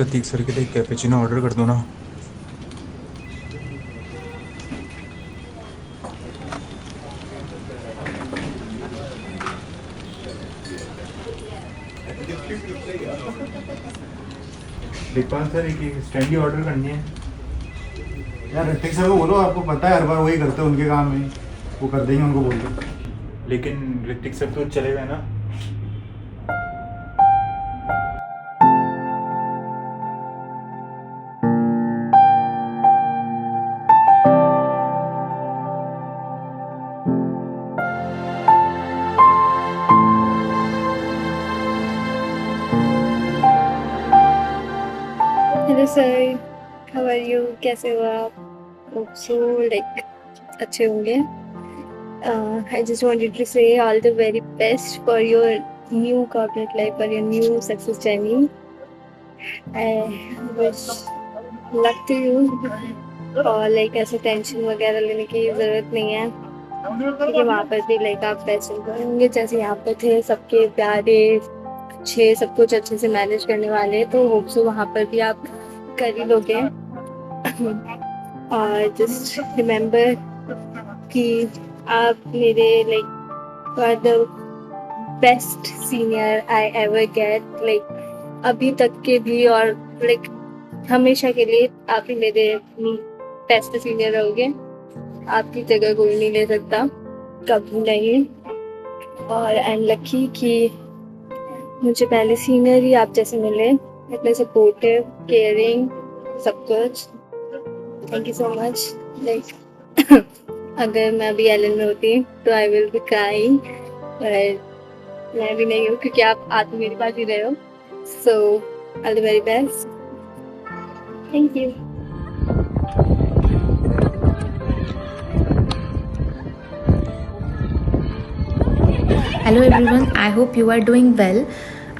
प्रतीक sir के लिए cappuccino order कर दो ना। दीपान सर एक स्टैंडी ऑर्डर करनी है यार ऋतिक सर को बोलो, आपको पता है हर बार वही करते हैं, उनके काम में वो कर देंगे, उनको बोल दो। लेकिन ऋतिक सर तो चले गए ना। Hello sir, how are you? कैसे हो आप? होप सो लाइक अच्छे होंगे। I just wanted to say all the very best for your new corporate life, for your new success journey. I wish luck to you. और like ऐसे tension वगैरह लेने की ज़रूरत नहीं है, क्योंकि वहाँ पर भी लाइक आप पैसे होंगे जैसे यहाँ पर थे, सबके प्यारे अच्छे, सब कुछ अच्छे से मैनेज करने वाले, तो होप सो वहाँ पर भी आप कर ही लोगे। और जस्ट रिमेम्बर कि आप मेरे like are the best senior I ever get, like अभी तक के भी और लाइक हमेशा के लिए आप ही मेरे बेस्ट सीनियर रहोगे। आपकी जगह कोई नहीं ले सकता, कभी नहीं। और आई एम लकी कि मुझे पहले सीनियर ही आप जैसे मिले, इतने सपोर्टिव, केयरिंग, सब कुछ। Thank you so much. Like अगर मैं अभी एलन में होती तो आई विल बी क्राइंग, पर मैं भी नहीं हूँ क्योंकि आप आज मेरे पास ही रहे हो। सो all the very best. Thank you. Hello everyone, I hope you are doing well.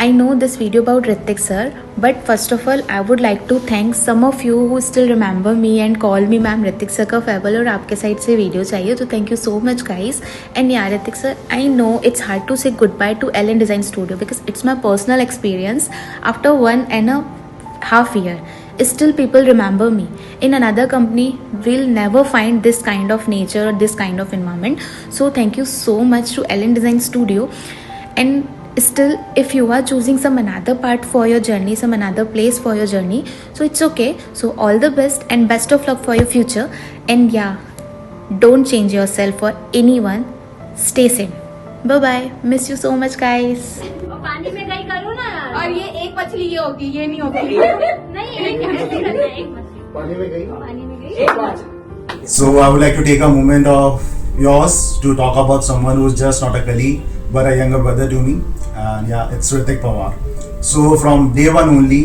I know this video about Hrithik sir, but first of all I would like to thank some of you who still remember me and call me ma'am Hrithik sir का फेवल और आपके side से video चाहिए, तो thank you so much guys. And यार Hrithik sir, I know it's hard to say good bye to Allen design studio because it's my personal experience after 1.5 years. Still people remember me. In another company we'll never find this kind of nature or this kind of environment. So thank you so much to Ellen Design Studio. And still if you are choosing some another part for your journey, some another place for your journey, so it's okay. So all the best and best of luck for your future. And yeah, don't change yourself for anyone. Stay same. Bye bye. Miss you so much guys. पानी में गई करो ना। और ये एक मछली ये होगी, ये नहीं होगी। नहीं, एक मछली करना है, एक मछली पानी में गई। पानी में गई। So I would like to take a moment of yours to talk about someone who's just not a colleague but a younger brother to me, and yeah, it's Hrithik Pawar. So from day one only,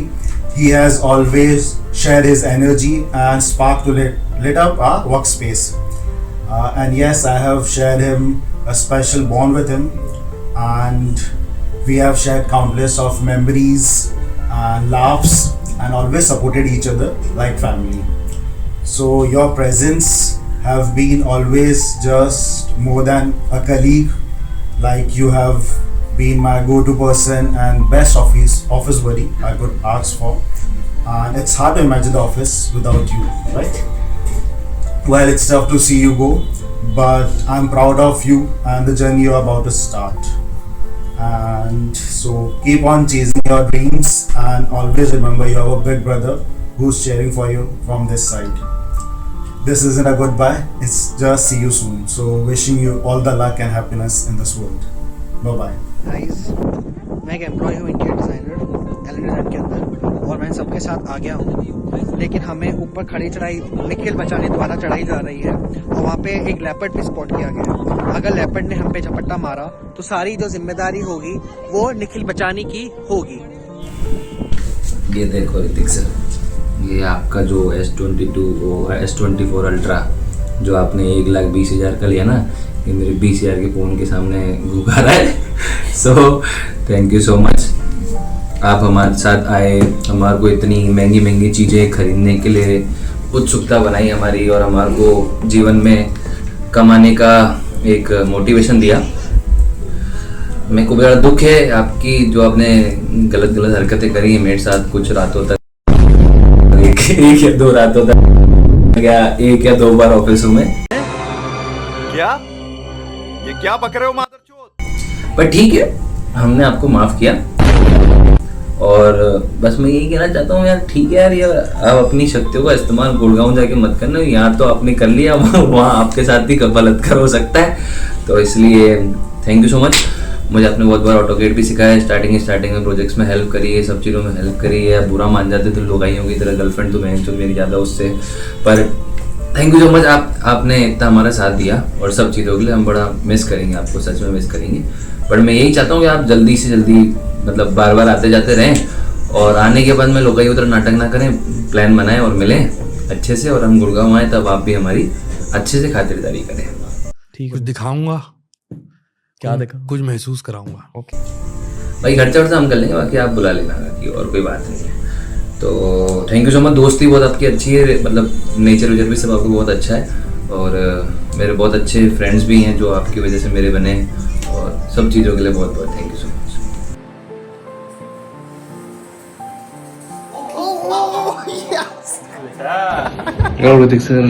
he has always shared his energy and spark to lit up our workspace. And yes, I have shared him a special bond with him, and we have shared countless of memories and laughs and always supported each other like family. So your presence have been always just more than a colleague, like you have been my go-to person and best office buddy I could ask for, and it's hard to imagine the office without you, right? Well, it's tough to see you go, but I'm proud of you and the journey you're about to start. And so keep on chasing your dreams and always remember you have a big brother who's cheering for you from this side. This isn't a goodbye, it's just see you soon. So wishing you all the luck and happiness in this world. Bye bye. Guys, मैं एक employ हूँ interior designer Elon design के अंदर, और मैं सबके साथ आ गया हूँ, लेकिन हमें ऊपर खड़ी चढ़ाई निखिल बचाने द्वारा चढ़ाई जा रही है, और वहाँ पे एक लेपर्ड भी स्पॉट किया गया है। अगर लेपर्ड ने हम पे झपट्टा मारा तो सारी जो जिम्मेदारी होगी वो निखिल बचाने की होगी। ये देखो ऋतिक सर, ये आपका जो S24 अल्ट्रा जो आपने 1,20,000 का लिया ना, ये मेरे 20,000 के फ़ोन के सामने घुमा रहा है। So thank you so much, आप हमारे साथ आए, हमारे को इतनी महंगी महंगी चीज़ें खरीदने के लिए उत्सुकता बनाई हमारी, और हमारे को जीवन में कमाने का एक मोटिवेशन दिया। मेरे को बड़ा दुख है आपकी जो आपने गलत हरकतें करी मेरे साथ कुछ रातों तक। एक या दो रातों तक गया, 1 या 2 बार ऑफिसों में। क्या ये क्या बक रहे हो मादरचोद? पर ठीक है, हमने आपको माफ किया। और बस मैं यही कहना चाहता हूँ यार, ठीक है यार, ये आप अपनी शक्तियों का इस्तेमाल गुड़गांव जाके मत करना। यहाँ तो आपने कर लिया, वहाँ आपके साथ भी बलात्कार हो सकता है। तो इसलिए थैंक यू सो मच। मुझे आपने बहुत बार ऑटोकेट भी सिखाया, स्टार्टिंग में प्रोजेक्ट्स में हेल्प करी है, सब चीज़ों में हेल्प करी है। बुरा मान जाते तो लोगाइयों की तरह, गर्लफ्रेंड तो मैं तो मेरी ज़्यादा उससे, पर थैंक यू सो मच। आपने इतना हमारा साथ दिया और सब चीज़ों के लिए हम बड़ा मिस करेंगे आपको, सच में मिस करेंगे। पर मैं यही चाहता हूँ कि आप जल्दी से जल्दी मतलब बार आते जाते रहें, और आने के बाद में लोगाई उधर नाटक ना करें, प्लान बनाएं और मिलें अच्छे से, और हम गुड़गांव आए तब आप भी हमारी अच्छे से खातिरदारी करें। ठीक है, कुछ दिखाऊंगा। क्या दिखा? कुछ महसूस कराऊंगा। ओके भाई, खर्चा वर्चा हम कर लेंगे, बाकी आप बुला लेना कि और कोई बात नहीं है। तो थैंक यू सो मच। दोस्ती बहुत आपकी अच्छी है, मतलब नेचर वेचर भी सब आपको बहुत अच्छा है, और मेरे बहुत अच्छे फ्रेंड्स भी हैं जो आपकी वजह से मेरे बने, और सब चीज़ों के लिए बहुत बहुत thank you so much. Hello Ritik sir.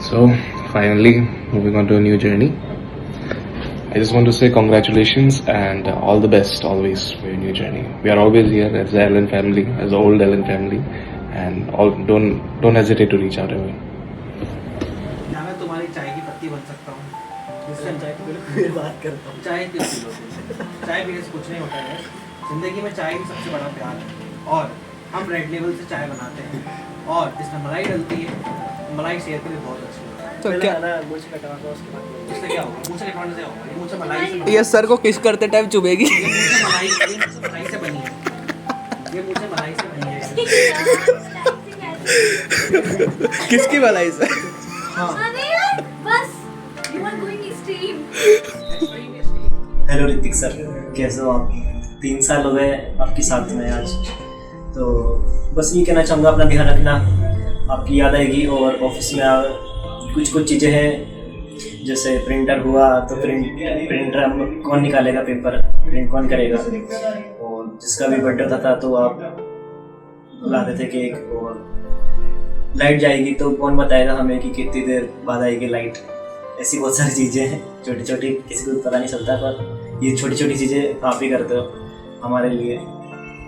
So finally moving on to a new journey. I just want to say congratulations and all the best always for your new journey. We are always here as the Ellen family, as the old Ellen family, and don't hesitate to reach out ever. क्या मैं तुम्हारी चाय की पत्ती बन सकता हूँ? जिससे चाय की बात करता हूँ। चाय क्यों पी लो? चाय पीने से कुछ नहीं होता है। जिंदगी में चाय ही सबसे बड़ा प्यार है, और हम रेड लेवल से चाय बनाते हैं, और इसमें मलाई डलती है। मलाई सेहत के लिए बहुत अच्छी है। तो क्या मुझे कटवाना, उसके बाद इससे क्या होगा? मुझे कटवाने से होगा, मुझे मलाई से। ये सर को किस करते टाइम चुभेगी। ये मुझे मलाई से बनी है, ये मुझे मलाई से बनी है। किसकी मलाई से? अरे यार बस, you are going extreme. Hello Hrithik sir, कैसे हो आप? 3 साल हो गए आपके साथ में आज। तो बस ये कहना चाहूँगा, अपना ध्यान रखना, आपकी याद आएगी। और ऑफिस में कुछ चीज़ें हैं, जैसे प्रिंटर हुआ तो प्रिंटर हम कौन निकालेगा, पेपर प्रिंट कौन करेगा। और जिसका भी बर्थडे होता था तो आप बुलाते थे केक, और लाइट जाएगी तो कौन बताएगा हमें कि कितनी देर बाद आएगी लाइट। ऐसी बहुत सारी चीज़ें हैं छोटी छोटी, किसी को पता नहीं चलता, पर ये छोटी छोटी चीज़ें आप ही करते हो हमारे लिए।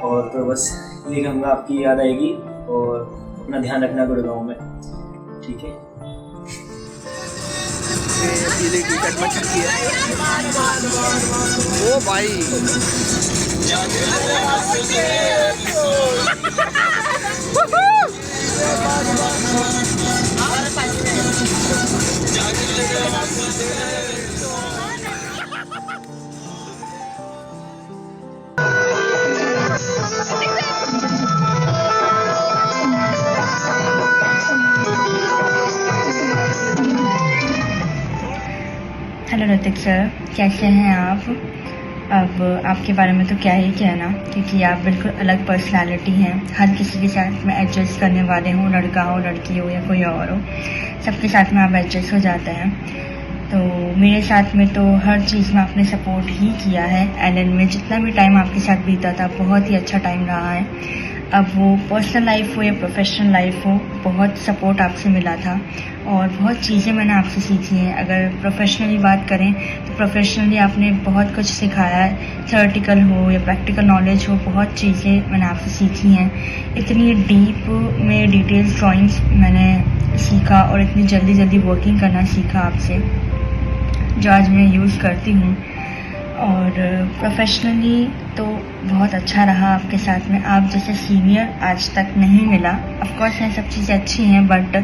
और तो बस ये कहूँगा, आपकी याद आएगी, और अपना ध्यान रखना गुड़गांव में, ठीक है? ओ भाई हेलो ऋतिक सर, कैसे हैं आप? अब आपके बारे में तो क्या ही कहना, क्योंकि आप बिल्कुल अलग पर्सनालिटी हैं। हर किसी के साथ में एडजस्ट करने वाले हों, लड़का हो, लड़की हो या कोई और हो, सबके साथ में आप एडजस्ट हो जाते हैं। तो मेरे साथ में तो हर चीज़ में आपने सपोर्ट ही किया है। एलन में जितना भी टाइम आपके साथ बीता था, बहुत ही अच्छा टाइम रहा है। अब वो पर्सनल लाइफ हो या प्रोफेशनल लाइफ हो, बहुत सपोर्ट आपसे मिला था, और बहुत चीज़ें मैंने आपसे सीखी हैं। अगर प्रोफेशनली बात करें तो प्रोफेशनली आपने बहुत कुछ सिखाया है, थ्योरेटिकल हो या प्रैक्टिकल नॉलेज हो, बहुत चीज़ें मैंने आपसे सीखी हैं। इतनी डीप में डिटेल्स ड्राइंग्स मैंने सीखा, और इतनी जल्दी वर्किंग करना सीखा आपसे, जो आज मैं यूज़ करती हूँ। और प्रोफेशनली तो बहुत अच्छा रहा आपके साथ में। आप जैसे सीनियर आज तक नहीं मिला। ऑफ कोर्स है, सब चीज़ें अच्छी हैं, बट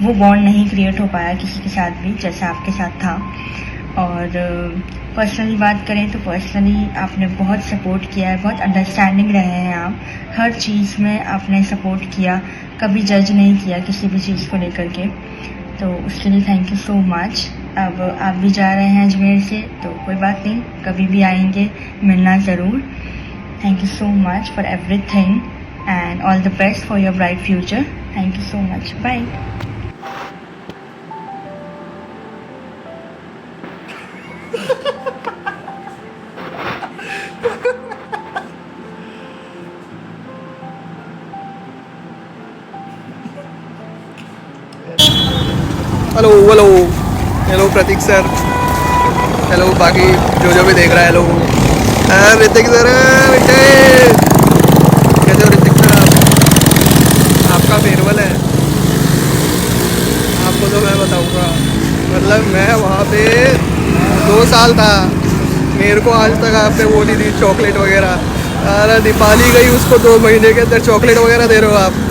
वो बॉन्ड नहीं क्रिएट हो पाया किसी के साथ भी जैसा आपके साथ था। और पर्सनली बात करें तो पर्सनली आपने बहुत सपोर्ट किया है, बहुत अंडरस्टैंडिंग रहे हैं आप। हर चीज़ में आपने सपोर्ट किया, कभी जज नहीं किया किसी भी चीज़ को लेकर के, तो उसके लिए थैंक यू सो मच। अब आप भी जा रहे हैं अजमेर से, तो कोई बात नहीं, कभी भी आएंगे, मिलना ज़रूर। Thank you so much for everything and all the best for your bright future. Thank you so much, bye. Hello hello hello Pratik sir, hello बाकी जो भी देख रहा है, हेलो ऋतिक सर, बेटे कैसे हो ऋतिक सर? आपका फेयरवेल है, आपको तो मैं बताऊंगा, मतलब मैं वहाँ पे 2 साल था, मेरे को आज तक आपने वो नहीं दी चॉकलेट वगैरह। अरे दीपावली गई, उसको 2 महीने के अंदर चॉकलेट वगैरह दे रहे हो आप।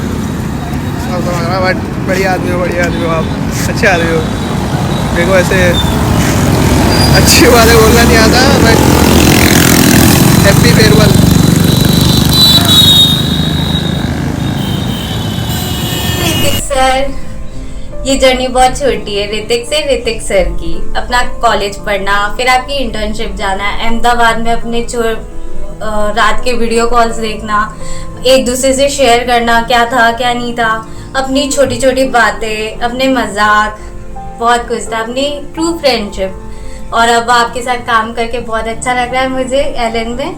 बट बढ़िया आदमी हो, बढ़िया आदमी हो आप, अच्छे आदमी हो। देखो ऐसे अच्छी बातें बोलना नहीं आता, but happy farewell. Hrithik sir, ये जर्नी बहुत छोटी है ऋतिक से ऋतिक सर की। अपना कॉलेज पढ़ना, फिर आपकी इंटर्नशिप जाना, अहमदाबाद में अपने रात के वीडियो कॉल्स देखना, एक दूसरे से शेयर करना क्या था क्या नहीं था, अपनी छोटी छोटी बातें, अपने मजाक, बहुत कुछ था, अपनी ट्रू फ्रेंडशिप। और अब आपके साथ काम करके बहुत अच्छा लग रहा है मुझे एलन में।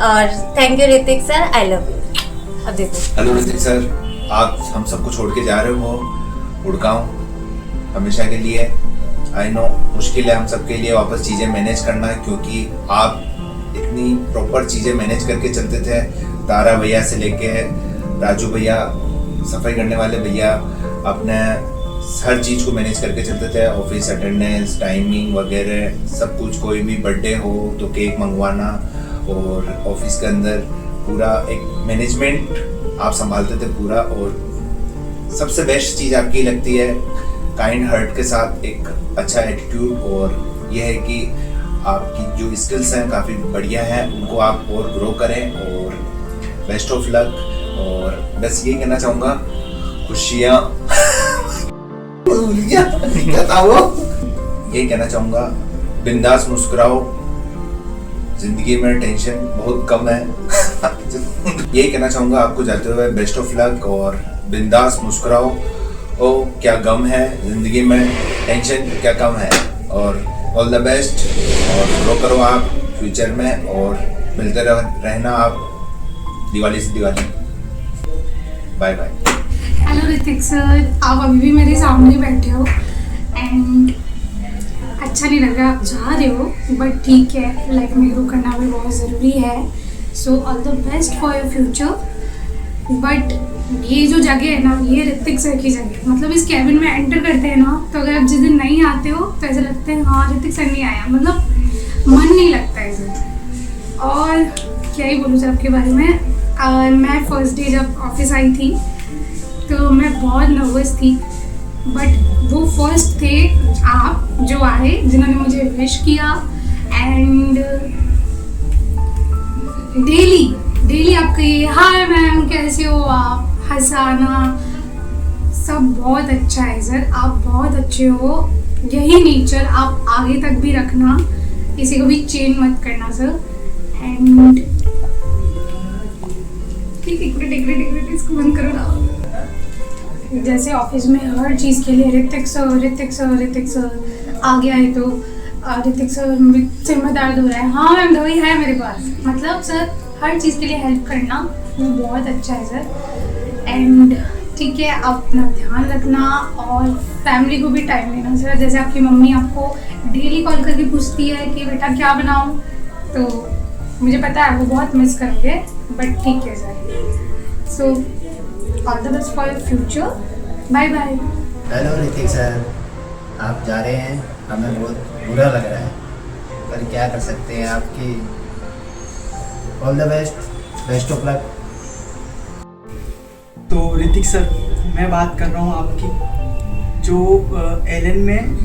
और thank you Hrithik sir, I love you. अब देखो। हेलो ऋतिक सर, आप हम सबको छोड़ के जा रहे हो गुड़गांव हमेशा के लिए। आई नो मुश्किल है हम सबके लिए वापस चीज़ें मैनेज करना, क्योंकि आप इतनी प्रॉपर चीज़ें मैनेज करके चलते थे। तारा भैया से लेके राजू भैया, सफाई करने वाले भैया, अपने हर चीज़ को मैनेज करके चलते थे। ऑफिस अटेंडेंस, टाइमिंग वगैरह सब कुछ। कोई भी बर्थडे हो तो केक मंगवाना, और ऑफिस के अंदर पूरा एक मैनेजमेंट आप संभालते थे पूरा। और सबसे बेस्ट चीज़ आपकी लगती है काइंड हार्ट के साथ एक अच्छा एटीट्यूड, और यह है कि आपकी जो स्किल्स हैं काफ़ी बढ़िया हैं, उनको आप और ग्रो करें। और बेस्ट ऑफ लक। और बस ये कहना चाहूँगा, खुशियाँ क्या था वो, ये कहना चाहूँगा, बिंदास मुस्कुराओ, जिंदगी में टेंशन बहुत कम है। ये कहना चाहूँगा आपको जाते हुए, बेस्ट ऑफ लक और बिंदास मुस्कुराओ। ओ क्या गम है जिंदगी में, टेंशन क्या कम है। और ऑल द बेस्ट, और ग्रो करो आप फ्यूचर में, और मिलते रहना आप दिवाली से Diwali. Bye bye. Hello Hrithik sir, आप अभी भी मेरे सामने बैठे हो एंड अच्छा नहीं लग रहा, आप जा रहे हो, बट ठीक है, लाइफ में ग्रो करना भी बहुत ज़रूरी है। सो all the best for your future. But ये जो जगह है ना, ये ऋतिक सर की जगह, मतलब इस कैबिन में एंटर करते हैं ना, तो अगर आप जिस दिन नहीं आते हो तो ऐसा लगता है हाँ ऋतिक सर नहीं आया, मतलब मन नहीं लगता है सर। और क्या ही बोलूँ सर आपके बारे में। मैं फर्स्ट डे जब ऑफिस आई थी तो मैं बहुत नर्वस थी, बट वो फर्स्ट थे आप जो आए, जिन्होंने मुझे विश किया। एंड डेली आपका ये हाय मैम कैसे हो आप, हंसाना सब बहुत अच्छा है सर, आप बहुत अच्छे हो। यही नेचर आप आगे तक भी रखना, किसी को भी चेंज मत करना सर। एंड इसको बंद करो ना। जैसे ऑफिस में हर चीज़ के लिए ऋतिक सर आ गया है, तो ऋतिक सर सिर में दर्द हो रहा है, हाँ मैम दवाई है मेरे पास, मतलब सर हर चीज़ के लिए हेल्प करना वो बहुत अच्छा है सर। एंड ठीक है, आप अपना ध्यान रखना और फैमिली को भी टाइम देना सर। जैसे आपकी मम्मी आपको डेली कॉल करके पूछती है कि बेटा क्या बनाऊँ, तो मुझे पता है वो बहुत मिस करोगे, बट ठीक है sir. So all the best for your future, bye bye. Hello Hrithik sir, आप जा रहे हैं, हमें बहुत बुरा लग रहा है, पर क्या कर सकते हैं आपकी। All the best of luck. तो ऋतिक सर, मैं बात कर रहा हूँ आपकी, जो एलन में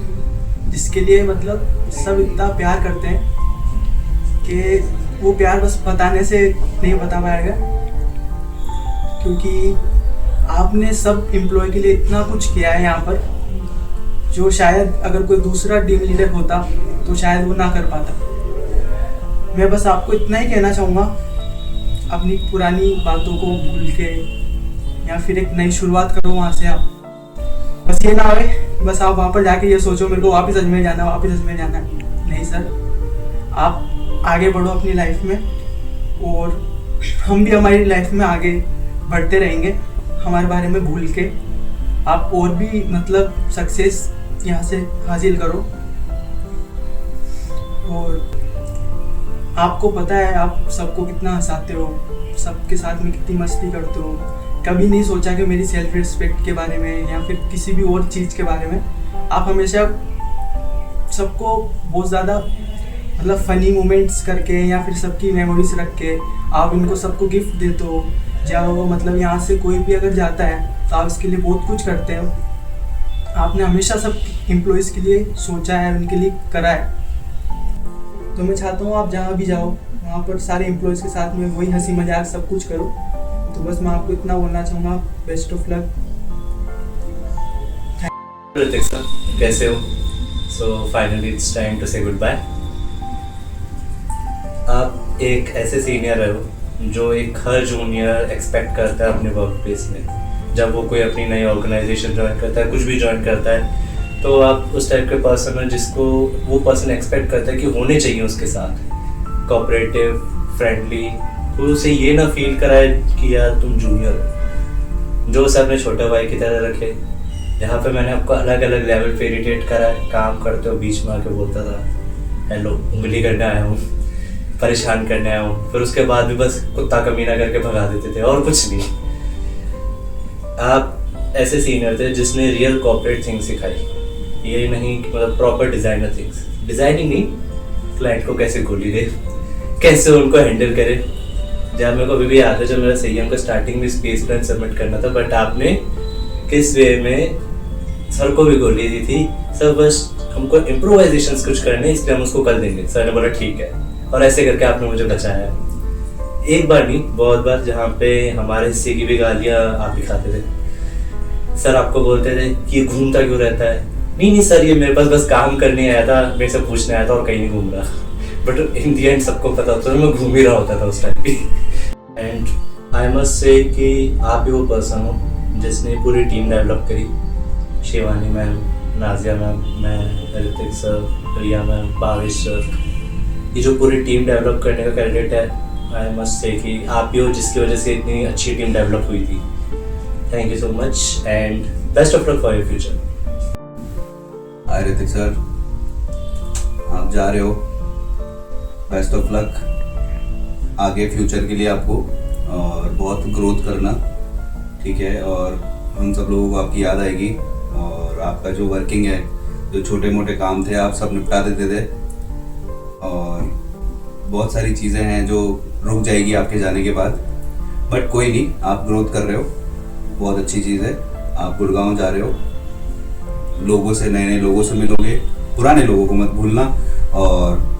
जिसके लिए मतलब सब इतना प्यार करते हैं कि वो प्यार बस बताने से नहीं बता पाएगा, क्योंकि आपने सब एम्प्लॉय के लिए इतना कुछ किया है यहाँ पर, जो शायद अगर कोई दूसरा टीम लीडर होता तो शायद वो ना कर पाता। मैं बस आपको इतना ही कहना चाहूँगा, अपनी पुरानी बातों को भूल के या फिर एक नई शुरुआत करो वहाँ से आप। बस ये ना आए बस आप वहाँ पर जाके ये सोचो मेरे को वापस अजमेर जाना है, वापस अजमेर जाना है। नहीं सर, आप आगे बढ़ो अपनी लाइफ में, और हम भी हमारी लाइफ में आगे बढ़ते रहेंगे। हमारे बारे में भूल के आप और भी मतलब सक्सेस यहाँ से हासिल करो। और आपको पता है आप सबको कितना हंसाते हो, सबके साथ में कितनी मस्ती करते हो। कभी नहीं सोचा कि मेरी सेल्फ रिस्पेक्ट के बारे में या फिर किसी भी और चीज़ के बारे में। आप हमेशा सबको बहुत ज़्यादा मतलब फ़नी मोमेंट्स करके या फिर सबकी मेमोरीज रख के आप इनको सबको गिफ्ट देते हो। जाओ मतलब यहाँ से कोई भी अगर जाता है तो आप इसके लिए बहुत कुछ करते हो। आपने हमेशा सब एम्प्लॉयज़ के लिए सोचा है, उनके लिए करा है। तो मैं चाहता हूँ आप जहाँ भी जाओ वहाँ पर सारे एम्प्लॉयज़ के साथ में वही हंसी मजाक सब कुछ करो। तो बस मैं आपको इतना बोलना चाहूँगा, best of luck. Hrithik sir कैसे हो? So finally it's time to say good bye. आप एक ऐसे सीनियर हो जो एक हर जूनियर एक्सपेक्ट करता है अपने वर्क प्लेस में। जब वो कोई अपनी नई ऑर्गेनाइजेशन ज्वाइन करता है, कुछ भी ज्वाइन करता है, तो आप उस टाइप के पर्सन हो जिसको वो पर्सन एक्सपेक्ट करता है कि होने चाहिए उसके साथ कोऑपरेटिव, फ्रेंडली। तो उसे ये ना फील कराए कि यार तुम जूनियर हो, जो उसे अपने छोटे भाई की तरह रखे। यहाँ पे मैंने आपको अलग अलग लेवल पे इरिटेट करा है। काम करते हो बीच में आके बोलता था हेलो, उंगली करने आया हूँ, परेशान करने आया हूँ, फिर उसके बाद भी बस कुत्ता कमीना करके भगा देते थे और कुछ नहीं। आप ऐसे सीनियर थे जिसने रियल कॉर्पोरेट थिंग्स सिखाई, ये नहीं मतलब प्रॉपर डिजाइनर थिंग्स। डिजाइनिंग नहीं, क्लाइंट को कैसे गोली दे, कैसे उनको हैंडल करे। जब मेरे को अभी भी याद है जब मेरा सीएम का स्टार्टिंग में स्पेस प्लान सबमिट करना था, बट आपने किस वे में सर को भी गोली दी थी। सर बस हमको इम्प्रोवाइजेशंस कुछ करने, इसलिए हम उसको कर देंगे। सर ने बोला ठीक है, और ऐसे करके आपने मुझे बचाया। एक बार नहीं बहुत बार, जहाँ पे हमारे हिस्से की भी गालियाँ आप ही खाते थे। सर आपको बोलते थे कि घूमता क्यों रहता है। नहीं सर, ये मेरे पास बस काम करने आया था, मेरे से पूछने आया था और कहीं नहीं घूम रहा। बट इन दी एंड सबको पता होता था मैं घूम ही रहा होता था उस टाइम पे। एंड आई मस्ट से कि आप ही वो पर्सन हो जिसने पूरी टीम डेवलप करी। शिवानी मैम, नाजिया मैम, मैं, ऋतिक सर, रिया मैम, भावेश सर, ये जो पूरी टीम डेवलप करने का क्रेडिट है, आई मस्ट से कि आप ही हो जिसकी वजह से इतनी अच्छी टीम डेवलप हुई थी। Thank you so much and best of luck for your future. Hi Hrithik sir, आप जा रहे हो, बेस्ट ऑफ लक आगे फ्यूचर के लिए आपको, और बहुत ग्रोथ करना, ठीक है। और हम सब लोगों को आपकी याद आएगी, और आपका जो वर्किंग है, जो छोटे मोटे काम थे आप सब निपटा देते थे, और बहुत सारी चीज़ें हैं जो रुक जाएगी आपके जाने के बाद, बट कोई नहीं, आप ग्रोथ कर रहे हो, बहुत अच्छी चीज़ है। आप गुड़गांव जा रहे हो, लोगों से, नए नए लोगों से मिलोगे, पुराने लोगों को मत भूलना, और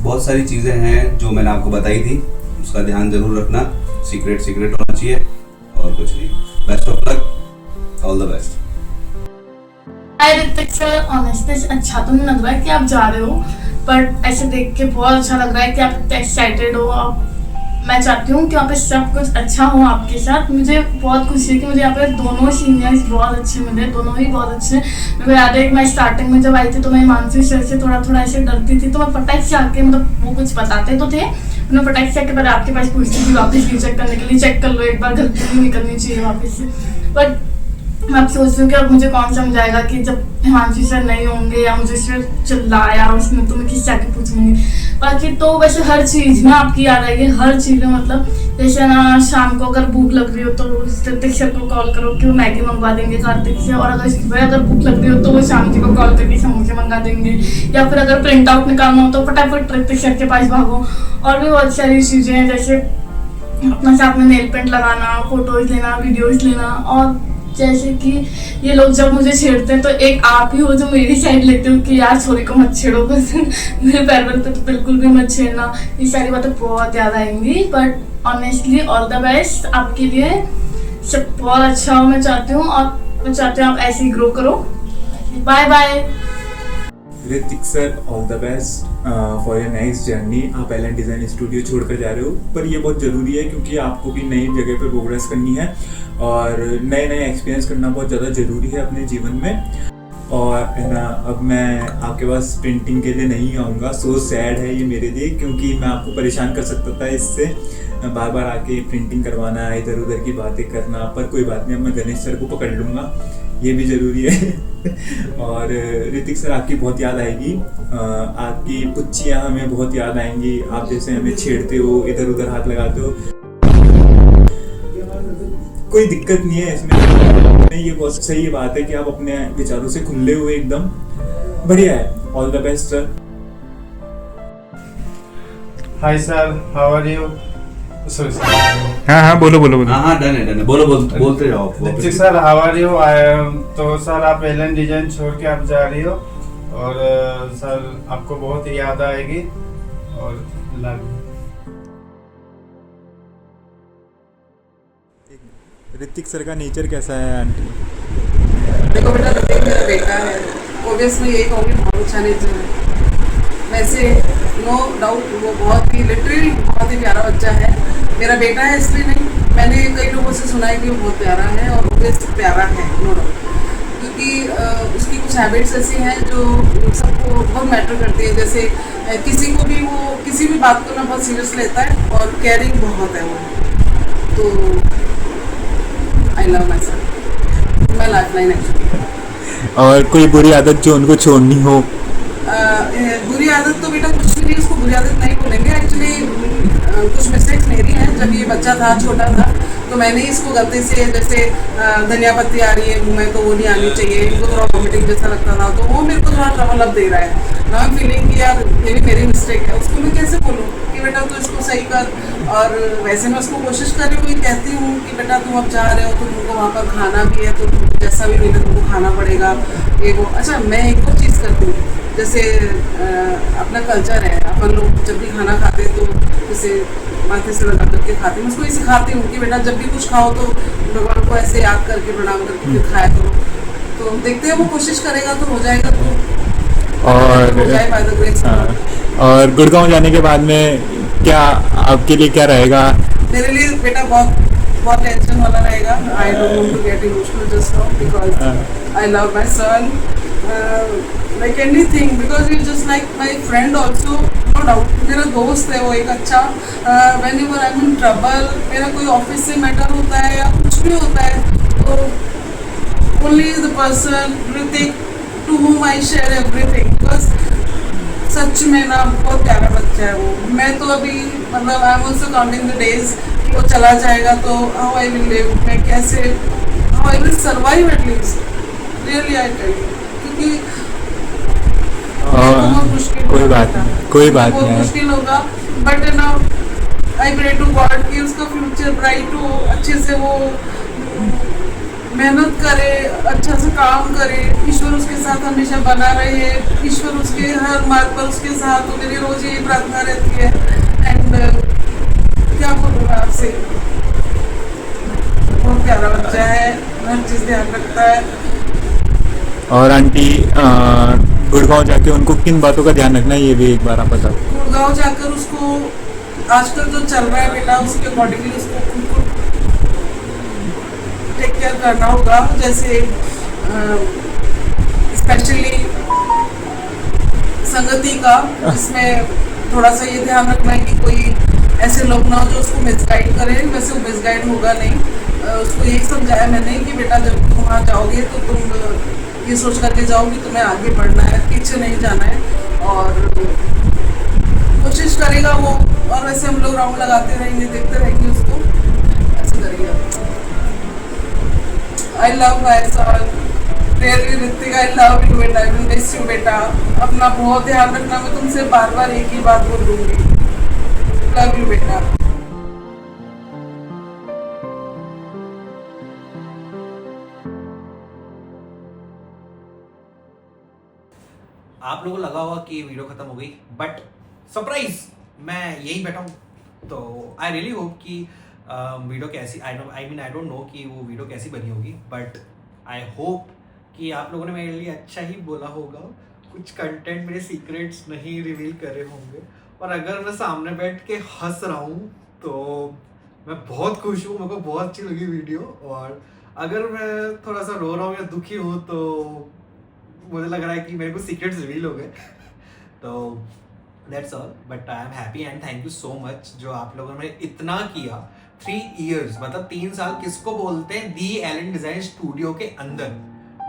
बहुत सारी चीज़ें हैं जो मैंने आपको बताई थी, उसका ध्यान जरूर रखना। सीक्रेट होना चाहिए और कुछ नहीं। Best of luck, all the best. Hi Hrithik sir, honestly अच्छा तो नहीं लग रहा है कि आप जा रहे हो, बट ऐसे देख के बहुत अच्छा लग रहा है कि आप इतने एक्साइटेड हो। मैं चाहती हूँ कि वहाँ पे सब कुछ अच्छा हो आपके साथ। मुझे बहुत खुशी है कि मुझे यहाँ पे दोनों सीनियर्स बहुत अच्छे मिले, दोनों ही बहुत अच्छे। मेरे को याद है कि मैं स्टार्टिंग में जब आई थी तो मैं हिमांशु सर से थोड़ा ऐसे डरती थी, तो मैं पटाख से आके, मतलब वो कुछ बताते तो थे, मैं पटाख से आके पहले आपके पास पूछती थी वापस चेक करने के लिए, चेक कर लो एक बार, गलती नहीं करनी चाहिए वापस से। बट मैं अब सोच रही हूँ कि अब मुझे कौन समझाएगा कि जब हिमांशु सर नहीं होंगे या मुझे सिर्फ चिल्लाया उसमें, तो मैं किस जाके पूछूंगी। बाकी तो वैसे हर चीज़ ना आपकी याद आएगी, हर चीज़ में, मतलब जैसे ना शाम को अगर भूख लग रही हो तो ऋतिक सर को कॉल करो कि वो मैगी मंगवा देंगे कार्तिक से, और अगर सुबह अगर भूख लग रही हो तो वो शाम जी को कॉल करके समोसे मंगा देंगे, या फिर अगर प्रिंट आउट निकालना हो तो फटाफट ऋतिक सर के पास भागो। और भी बहुत सारी चीज़ें हैं, जैसे अपना साथ में नेल पेंट लगाना, फोटोज लेना, वीडियोज लेना। और जैसे कि ये लोग जब मुझे छेड़ते हैं तो एक आप ही हो जो मेरी साइड लेते हो कि यार छोरी को मत छेड़ो, बस मेरे पैर पे तो बिल्कुल भी मत छेड़ना। ये सारी बातें बहुत याद आएंगी, but honestly all the best आपके लिए, सब बहुत अच्छा हो मैं चाहती हूँ, और मैं चाहती हूँ आप ऐसे ही ग्रो करो। Bye bye. Hrithik sir, all the best for your next journey. आप एलन डिज़ाइन स्टूडियो छोड़कर जा रहे हो, पर ये बहुत ज़रूरी है क्योंकि आपको भी नई जगह पे प्रोग्रेस करनी है, और नए नए एक्सपीरियंस करना बहुत ज़्यादा ज़रूरी है अपने जीवन में। और है ना, अब मैं आपके पास प्रिंटिंग के लिए नहीं आऊँगा, सो सैड है ये मेरे लिए, क्योंकि मैं आपको परेशान कर सकता था इससे, बार बार आके प्रिंटिंग करवाना, इधर उधर की बातें करना। पर कोई बात नहीं, अब मैं गणेश सर को पकड़ लूँगा, ये भी ज़रूरी है। और ऋतिक सर आपकी बहुत याद आएगी, आपकी पुच्चियाँ हमें बहुत याद आएंगी, आप जैसे हमें छेड़ते हो, इधर उधर हाथ लगाते हो, कोई दिक्कत नहीं है इसमें। ये बहुत सही बात है कि आप अपने विचारों से खुले हुए एकदम बढ़िया है। All the best sir. Hi sir, how are you? Sorry sir. हाँ बोलो हाँ डन है बोलते जाओ। Hrithik sir, how are you? तो सर आप एलन डिजाइन छोड़ के आप जा रही हो और सर आपको बहुत याद आएगी और लव यू। ऋतिक सर का नेचर कैसा है आंटी? देखो बेटा, ऋतिक मेरा बेटा है, ऑब्वियसली यही कहूँगी बहुत अच्छा नेचर है। वैसे नो डाउट वो बहुत ही लिटरली बहुत ही प्यारा बच्चा है। मेरा बेटा है इसलिए नहीं, मैंने कई लोगों से सुना है कि वो बहुत प्यारा है और ऑब्वियसली प्यारा है, नो डाउट, क्योंकि उसकी कुछ हैबिट्स ऐसी हैं जो सबको बहुत मैटर करती है। जैसे किसी को भी वो किसी भी बात को ना बहुत सीरियस लेता है और केयरिंग बहुत है वो। तो I love my son, my lifeline actually. और कोई बुरी आदत जो उनको छोड़नी हो? बुरी आदत तो बेटा कुछ भी नहीं, उसको बुरी आदत नहीं बोलेंगे। एक्चुअली कुछ मिस्टेक्स मेरी हैं। जब ये बच्चा था, छोटा था, तो मैंने इसको गलती से, जैसे धनिया पत्ती आ रही है मुँह में तो वो नहीं आनी चाहिए, इनको थोड़ा वॉमिटिंग जैसा लगता था, तो वो मेरे को थोड़ा ट्रबल अब दे रहा है। ना फीलिंग कि यार ये भी मेरी मिस्टेक है, उसको मैं कैसे बोलूँ कि बेटा तू इसको सही कर। और वैसे मैं उसको कोशिश कर रही हूँ, कहती हूँ कि बेटा तुम अब जा रहे हो तो तुमको वहाँ पर खाना भी है, तो जैसा भी मिले तुमको खाना पड़ेगा, ये वो। अच्छा, मैं एक और चीज़ करती हूँ, जैसे अपना कल्चर है, अपन लोग जब भी खाना खाते हैं तो जैसे माथे से लगा करके खाते हैं। मैं उसको ये सिखाती हूँ कि बेटा जब भी कुछ खाओ तो भगवान को ऐसे याद करके प्रणाम करके फिर खाया करो। तो देखते हैं वो कोशिश करेगा तो हो जाएगा। तो और हो जाए बाय द ग्रेस। और गुड़गांव जाने के बाद में क्या आपके लिए क्या रहेगा? मेरे लिए बेटा बहुत टेंशन वाला रहेगा। I don't want to get emotional just now because I love my son like anything, because he's just like my friend also, no doubt। मेरा दोस्त है वो एक अच्छा। whenever I'm in trouble, मेरा कोई ऑफिस से मैटर होता है या कुछ भी होता है, तो only the person Hrithik to whom I share everything, because सच में ना बहुत प्यारा बच्चा है वो। मैं तो अभी मतलब I am also counting the days कि वो चला जाएगा तो हाउ आई विल लिव, मैं कैसे, how I will survive at least, really I tell you, क्योंकि बहुत मुश्किल, कोई बात नहीं, मुश्किल होगा। बट ना आई प्रे टू गॉड कि उसका फ्यूचर ब्राइट हो, अच्छे से वो मेहनत करे, अच्छा से काम करे, ईश्वर उसके साथ हमेशा बना रहे, ईश्वर उसके हर मार्ग पर उसके साथ हो। मेरी रोज यही प्रार्थना रहती है। एंड क्या बोलूँ मैं आपसे, बहुत प्यारा बच्चा है, हर चीज़ ध्यान रखता है। और आंटी गुड़गांव जाके उनको किन बातों का ध्यान रखना है ये भी एक बार आप बताओ। गुड़गांव जाकर उसको आजकल जो चल रहा है बेटा, उसके अकॉर्डिंगली उसको उनको टेक केयर करना होगा। जैसे स्पेशली संगति का, इसमें थोड़ा सा ये ध्यान रखना है कि कोई ऐसे लोग ना हो जो उसको मिसगाइड करें। वैसे वो मिसगाइड होगा नहीं। उसको यही समझाया मैंने कि बेटा जब तुम वहाँ जाओगे तो तुम ये सोच करके जाओ कि तुम्हें आगे बढ़ना है, पीछे नहीं जाना है, और कोशिश करेगा वो। और वैसे हम लोग राउंड लगाते रहेंगे, देखते रहेंगे उसको, ऐसे करेगा। आई love my sun, really Hrithik, I love you बेटा, आई विल मिस यू बेटा। अपना बहुत ध्यान रखना, मैं तुमसे बार बार एक ही बात बोल दूंगी, लव यू बेटा। आप लोगों को लगा होगा कि वीडियो खत्म हो गई, बट सरप्राइज, मैं यही बैठा हूँ। तो आई रियली होप कि वीडियो कैसी, आई डोंट नो कि वो वीडियो कैसी बनी होगी, बट आई होप कि आप लोगों ने मेरे लिए अच्छा ही बोला होगा। कुछ कंटेंट, मेरे सीक्रेट्स नहीं रिवील करे होंगे। और अगर मैं सामने बैठ के हंस रहा हूँ तो मैं बहुत खुश हूँ, मेरे को बहुत अच्छी लगी वीडियो। और अगर मैं थोड़ा सा रो रहा हूँ या दुखी हूँ तो मुझे लग रहा है कि मेरे को सीक्रेट्स रिवील हो गए। तो that's all, but I am happy and thank you so much जो आप लोगों ने इतना किया। 3 years मतलब 3 साल किसको बोलते हैं दी एलन डिजाइन स्टूडियो के अंदर।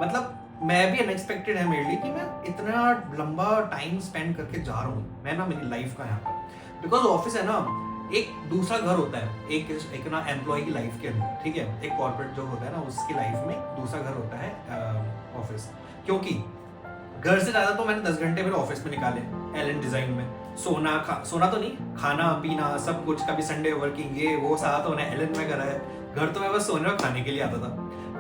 मतलब मैं भी अनएक्सपेक्टेड है मेरे लिए कि मैं इतना लंबा टाइम स्पेंड करके जा रहा हूँ मैं ना मेरी लाइफ का यहाँ पर, बिकॉज ऑफिस है ना एक दूसरा घर होता है एक ना एम्प्लॉय की लाइफ के अंदर, ठीक है, एक कॉर्पोरेट जो होता है ना उसकी लाइफ में दूसरा घर होता है ऑफिस। क्योंकि घर से ज्यादा तो मैंने 10 घंटे मेरे ऑफिस में निकाले एलन डिजाइन में, सोना तो नहीं, खाना पीना सब कुछ, कभी संडे वर्किंग ये वो सारा तो मैंने एलन में करा है। घर तो मैं बस सोने और खाने के लिए आता था,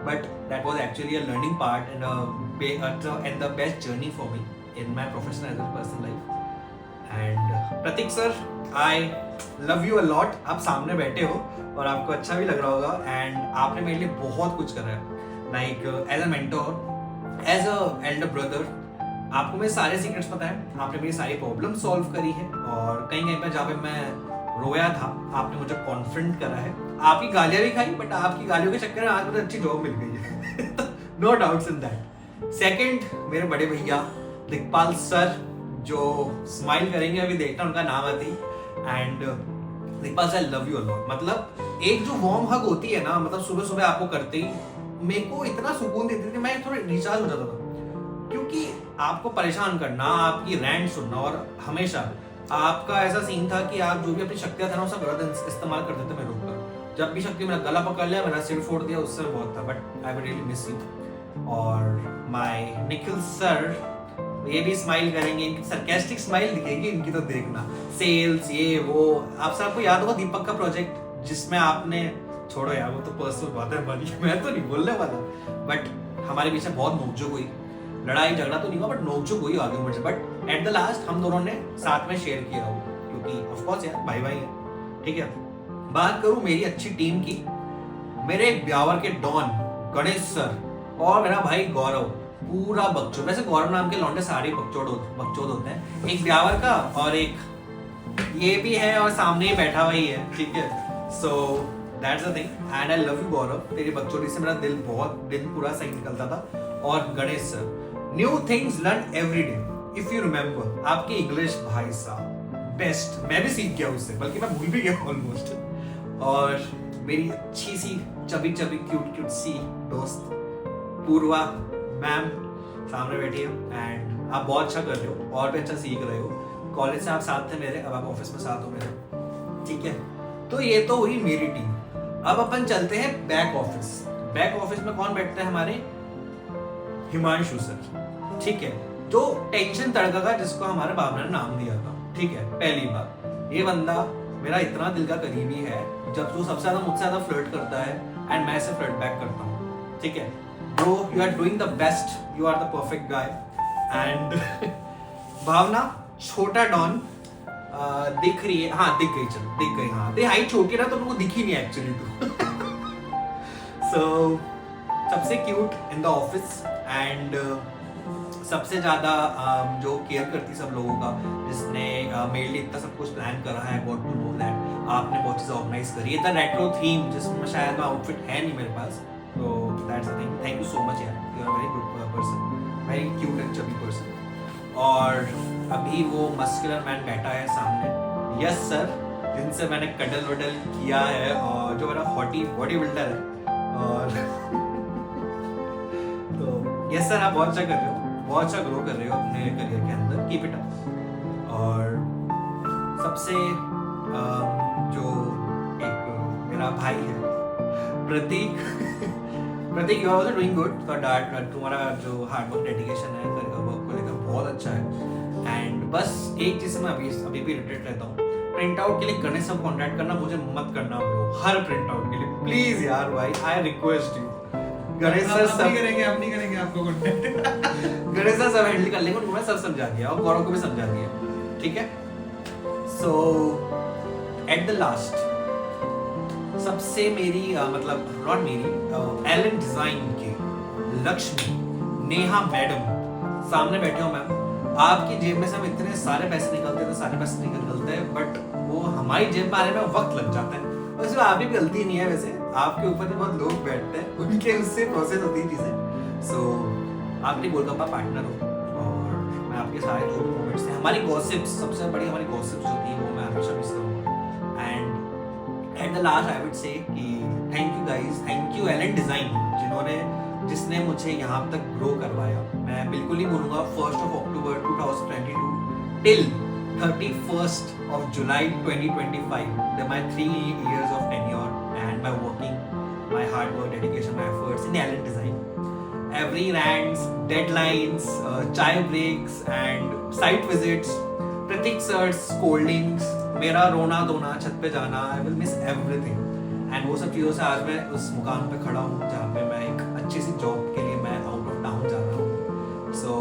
but that was actually a learning part and the best journey for me in my professional as a personal life. And Pratik sir, I love you a lot. आप सामने बैठे हो और आपको अच्छा भी लग रहा होगा, एंड आपने मेरे लिए बहुत कुछ करा है, like as a mentor, as a elder brother. आपको मेरे सारे सीक्रेट्स पता है, आपने मेरी सारी प्रॉब्लम सॉल्व करी है, और कहीं पर जहाँ पे मैं रोया था आपने मुझे कॉन्फिडेंट करा है। आपकी गालियां भी खाई, बट आपकी गालियों के चक्कर में आज मुझे अच्छी जॉब मिल गई है। No doubts in that. Second, मेरे बड़े भैया दिखपाल सर, जो स्माइल करेंगे अभी देखना उनका नाम आती, and Dikhpal sir, I love you a lot. मतलब एक जो वार्म हग होती है ना, मतलब सुबह सुबह आपको करते ही मेरे को इतना सुकून देती थी, मैं थोड़ा रिचार्ज हो जाता था। क्योंकि आपको परेशान करना, आपकी रैंट सुनना, और हमेशा आपका ऐसा सीन था कि आप जो भी अपनी शक्तियां था ना उसका गलत इस्तेमाल करते थे मेरे ऊपर। जब भी शक्ति मेरा गला पकड़ लिया, मेरा सिर फोड़ दिया, उससे बहुत था, but I would really miss you. और माय निखिल सर, ये भी स्माइल करेंगे, इनकी सरकास्टिक स्माइल दिखेगी इनकी, तो देखना सेल्स ये वो। आपको याद होगा दीपक का प्रोजेक्ट जिसमें आपने, छोड़ो यार वो तो पर्सनल बात है हमारी, मैं तो नहीं बोलने वाला, बट हमारे पीछे बहुत नोकझोंक हुई, लड़ाई झगड़ा तो नहीं हुआ बट नोकझोंक हुई आगे मुझे, बट एट द लास्ट हम दोनों ने साथ में शेयर किया हो, क्योंकि ऑफ कोर्स यार भाई भाई है, ठीक है। बात करूं मेरी अच्छी टीम की, मेरे ब्यावर के डॉन गणेश सर और मेरा भाई गौरव, पूरा बकचोद। वैसे गौरव नाम के लौंडे सारे बकचोद होते हैं, एक ब्यावर का और एक ये भी है और सामने ही बैठा हुआ ही है, ठीक है। So that's the thing, and I love you Gaurav, तेरी बकचोदी से मेरा दिल पूरा सही निकलता था। और Ganesh sir, new things learn every day, if you remember, आपकी इंग्लिश भाई साहब बेस्ट, मैं भी सीख गया उससे, बल्कि मैं भूल भी गया ऑलमोस्ट। और मेरी अच्छी सी चबी क्यूट सी दोस्त पूर्वा मैम सामने बैठी है, एंड आप बहुत अच्छा कर रहे हो और भी अच्छा सीख रहे हो। कॉलेज से आप साथ थे मेरे, अब आप ऑफिस में साथ हो मेरे, ठीक है। तो ये तो हुई मेरी टीम। अब अपन चलते हैं बैक ऑफिस। बैक ऑफिस में कौन बैठते हैं हमारे? हिमांशु सर, ठीक है, जो टेंशन तड़का का जिसको हमारे बाबा ने नाम दिया था, ठीक है। पहली बार ये बंदा मेरा इतना दिल का करीबी है, जब तू सबसे ज्यादा मुझसे ज्यादा फ्लर्ट करता है एंड मैं इसे फ्लर्ट बैक करता हूँ, ठीक है। Bro, you are doing the best, you are the perfect guy. And Bhavna, छोटा डॉन, दिख रही है, हाँ दिख गई, हाँ ते हाइट छोटी ना तो तुमको दिखी नहीं एक्चुअली तो। सो सबसे cute in the office, and सबसे ज्यादा जो केयर करती सब लोगों का, जिसने मेरे लिए इतना सब कुछ प्लान करा है, गॉट टू नो दैट, आपने बहुत चीज़ ऑर्गेनाइज करी है। द रेट्रो थीम जिसमें शायद आउटफिट है नहीं मेरे पास, तो that's the thing. Thank you so much यार, you are very good person, very cute and chubby person. और अभी वो मस्कुलर मैन बैठा है सामने, यस सर, जिनसे मैंने कडल वडल किया है, और जो मेरा बॉडी बिल्डर है। और तो यस सर, आप बहुत अच्छा कर रहे हो, बहुत अच्छा ग्रो कर रहे हो अपने करियर के अंदर, कीप इट अप। और सबसे जो एक मेरा भाई है Pratik, Pratik, you are also doing good. तुम्हारा जो हार्ड वर्क, डेडिकेशन है वर्क को लेकर बहुत अच्छा है। एंड बस एक चीज मैं अभी भी रिलेटेड रहता हूँ, प्रिंट आउट के लिए गणेश सब कॉन्टैक्ट करना, मुझे मत करना ब्रो, हर प्रिंट आउट के लिए प्लीज यार भाई, I request you. Ganesh sir सब करेंगे, आप नहीं करेंगे आपको कॉन्टैक्ट। गणेश सर सब हैंडल कर लेंगे, उनको मैं सब समझा दिया और गौरव को भी समझा दिया, ठीक है। सो एट द लास्ट, सबसे मेरी मतलब नॉट मेरी, एलन डिजाइन के लक्ष्मी नेहा मैडम सामने बैठे हो मैम। आपकी जेब में से हम इतने सारे पैसे निकलते हैं, बट वो हमारी जेब में आने में वक्त लग जाता है। वैसे आपकी भी गलती नहीं है, वैसे आपके ऊपर जो बहुत लोग बैठते हैं उनके उससे प्रोसेस होती है चीजें। सो आप मेरी गोलगप्पा पार्टनर हो, और मैं आपके सारे जो भी मोमेंट्स हैं, हमारी गॉसिप्स, सबसे बड़ी हमारी गॉसिप्स होती है, वो मैं हमेशा मिस करूँगा। And at the last I would say कि thank you guys, thank you Allen Design, जिसने मुझे यहाँ तक ग्रो करवाया। मैं बिल्कुल नहीं भूलूंगा 1st of October 2022 till 31st of July 2025, my 3 years of tenure and my working, my hard work, dedication, my efforts in Allen Design. Every rants, deadlines, chai breaks and site visits, Pratik sir's scoldings, मेरा रोना धोना, छत पे जाना, I will miss everything. And वो सब चीज़ों से आज मैं उस मुकाम पे खड़ा हूँ जहाँ पे मैं एक अच्छी सी जॉब के लिए मैं आउट ऑफ टाउन जा रहा हूँ। So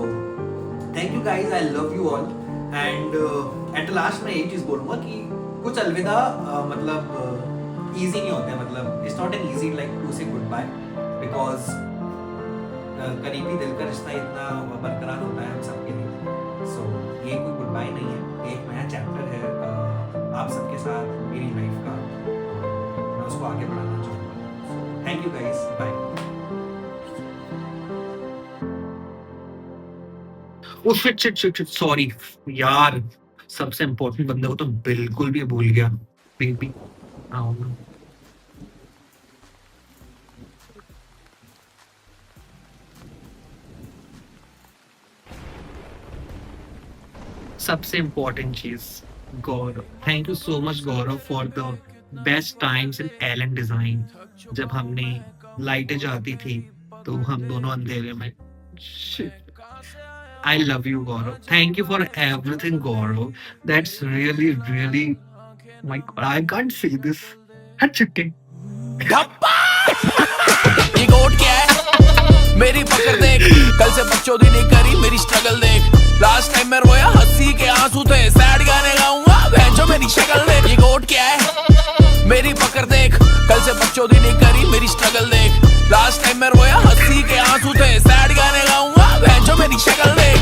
thank you guys, I love you all. And at the last मैं एक चीज़ बोलूँगा कि कुछ अलविदा मतलब easy नहीं होते, मतलब it's not an easy like to say goodbye because करीबी दिल का रिश्ता इतना बरकरार होता है हम सबके लिए। So ये कोई गुड बाय नहीं है, एक नया चैप्टर है आप सबके साथ मेरी लाइफ का, मैं उसको आगे बढ़ाना चाहूँगा। Thank you guys, bye. Oh shit sorry यार, सबसे इम्पोर्टेंट बंदे को तो बिल्कुल भी भूल गया। बेबी आओ ना। सबसे इम्पोर्टेंट चीज Gaurav, thank you so much Gaurav for the best times in Allen Design. जब हमने लाइटें जाती थी तो हम दोनों अंधेरे में, आई love you Gaurav, thank you for everything Gaurav, that's really really my God, I can't say this. हटके ये गोट क्या है मेरी पकड़ देख, कल से बच्चों दी नहीं करी मेरी स्ट्रगल देख, लास्ट टाइम मैं रोया हंसी के आंसू थे, सैड गाने गाऊंगा भैंचो मेरी शक्ल देख। ये गोट क्या है मेरी पकड़ देख, कल से बच्चों दी नहीं करी मेरी स्ट्रगल देख, लास्ट टाइम मैं रोया हंसी के आंसू थे, सैड गाने गाऊंगा भैंचो मेरी शक्ल देख।